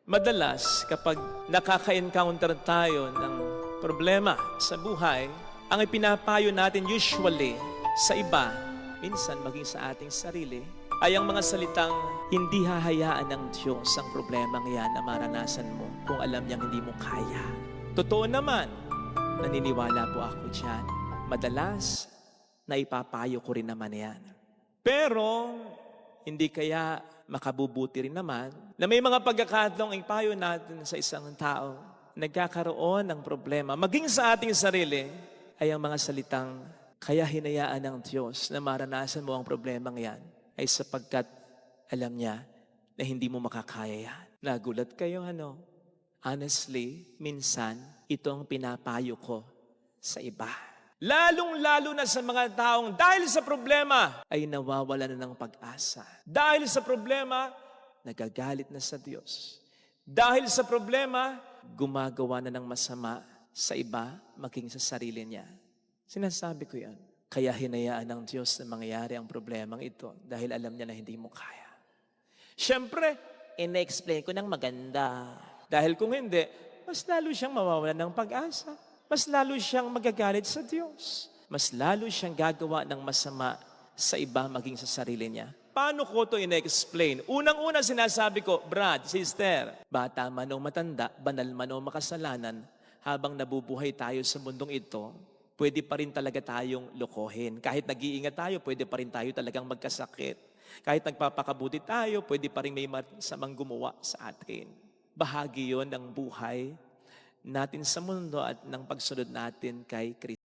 Madalas, kapag nakaka-encounter tayo ng problema sa buhay, ang ipinapayo natin usually sa iba, minsan maging sa ating sarili, ay ang mga salitang hindi hahayaan ng Diyos ang problemang yan na maranasan mo kung alam niyang hindi mo kaya. Totoo naman, naniniwala po ako dyan. Madalas, naipapayo ko rin naman yan. Pero, hindi kaya makabubuti rin naman na may mga pagkakataong ipayo natin sa isang tao nagkakaroon ng problema, maging sa ating sarili, ay ang mga salitang kaya hinayaan ng Diyos na maranasan mo ang problemang yan ay sapagkat alam niya na hindi mo makakaya yan. Nagulat kayo Honestly, minsan ito ang pinapayo ko sa iba. Lalong-lalo na sa mga taong dahil sa problema ay nawawala na ng pag-asa. Dahil sa problema, nagagalit na sa Diyos. Dahil sa problema, gumagawa na ng masama sa iba, maging sa sarili niya. Sinasabi ko yan. Kaya hinayaan ng Diyos na mangyari ang problemang ito dahil alam niya na hindi mo kaya. Siyempre, ina-explain ko ng maganda. Dahil kung hindi, mas lalo siyang mawawalan ng pag-asa. Mas lalo siyang magagalit sa Diyos. Mas lalo siyang gagawa ng masama sa iba maging sa sarili niya. Paano ko ito ina-explain? Unang-una sinasabi ko, Brad, sister, bata man o matanda, banal man o makasalanan, habang nabubuhay tayo sa mundong ito, pwede pa rin talaga tayong lokohin. Kahit nag-iingat tayo, pwede pa rin tayo talagang magkasakit. Kahit nagpapakabuti tayo, pwede pa rin may masamang gumawa sa atin. Bahagi yon ng buhay natin sa mundo at ng pagsunod natin kay Kristo.